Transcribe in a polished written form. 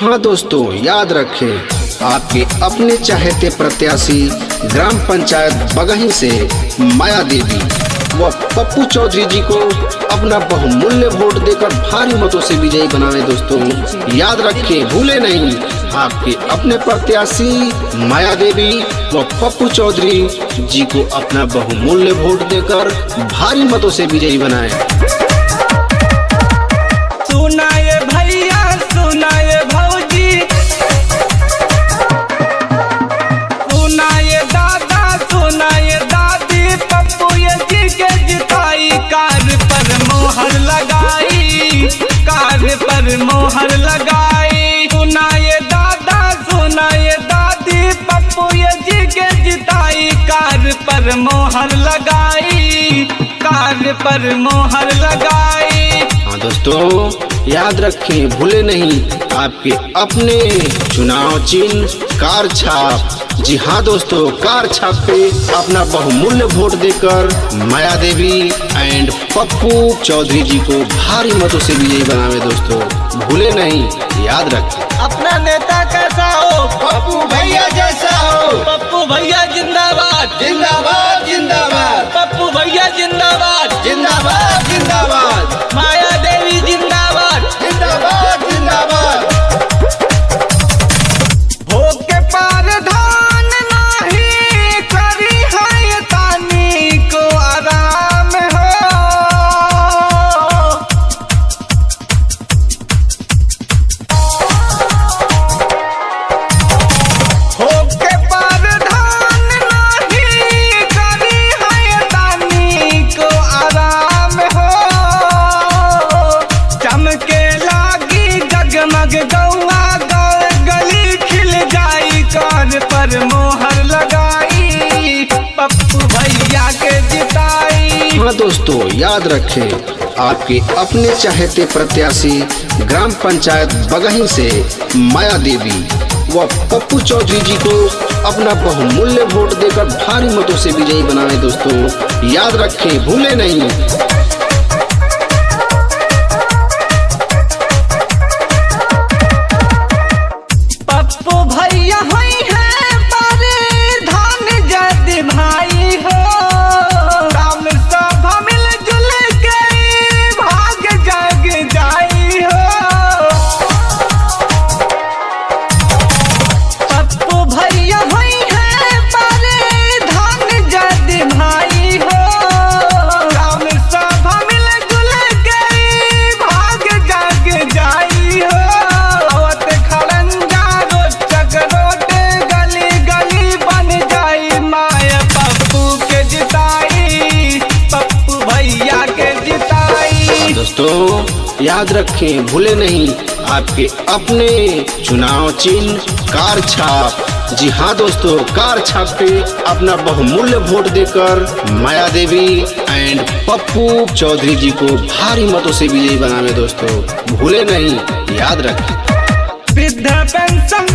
हाँ दोस्तों, याद रखें आपके अपने चाहते प्रत्याशी ग्राम पंचायत बगही से माया देवी व पप्पू चौधरी जी को अपना बहुमूल्य वोट देकर भारी मतों से विजयी बनावे। दोस्तों याद रखें, भूले नहीं, आपके अपने प्रत्याशी माया देवी व पप्पू चौधरी जी को अपना बहुमूल्य वोट देकर भारी मतों से विजयी बनाए। सुनाए भैया, सुनाए भौजी, सुनाए दादा, सुनाए दादी, पप्पू जी के जिताई कार पर मोहर लगाई, कार पर मोहर लगाई। सुनाए दादा, सुनाए दादी, पप्पू जी के जिताई कार पर मोहर लगाई, कार पर मोहर लगाई। हाँ दोस्तों, याद रखें, भूले नहीं, आपके अपने चुनाव चिन्ह कार छाप। जी हाँ दोस्तों, कार छाप पे अपना बहुमूल्य वोट देकर माया देवी एंड पप्पू चौधरी जी को भारी मतों से विजयी बनावे। दोस्तों भूले नहीं, याद रखें। अपना नेता कैसा हो? पप्पू भैया जैसा हो। पप्पू भैया जिंदाबाद, जिंदाबाद जिंदाबाद, पप्पू भैया जिंदाबाद, जिंदाबाद जिंदाबाद, माया देवी जिंदाबाद, जिंदाबाद जिंदाबाद। भोग के पार धान नाही करी है तानी को आराम हो। भोग के पार धान नाही करी है तानी को आराम हो। चमके लागी जगमग गौआ गली खिल जाई, कार पर मोहर लगाई, पप्पू भैया के जिताई। हाँ दोस्तों, याद रखें, आपके अपने चाहते प्रत्याशी ग्राम पंचायत बगही से माया देवी व पप्पू चौधरी जी को अपना बहुमूल्य वोट देकर भारी मतों से विजयी बनावे। दोस्तों याद रखें, भूले नहीं। पप्पू भैया हुई है प्रधान जद भाई हो। राम सभा मिलजुल के भाग जग जाई हो। पप्पू भैया हुई है प्रधान जद भाई हो। राम सभा मिलजुल के भाग जग जाई हो। आवत खड़ंजा रोचक रोड गली गली बन जाई, माया पप्पू के जिताई, पप्पू भैया के जिताई। दोस्तों याद रखें, भूले नहीं, आपके अपने चुनाव चिन्ह कार छाप। जी हाँ दोस्तों, कार छाप पे अपना बहुमूल्य वोट देकर माया देवी एंड पप्पू चौधरी जी को भारी मतों से विजयी बनावे। दोस्तों भूले नहीं, याद रखें। वृद्ध पेंशन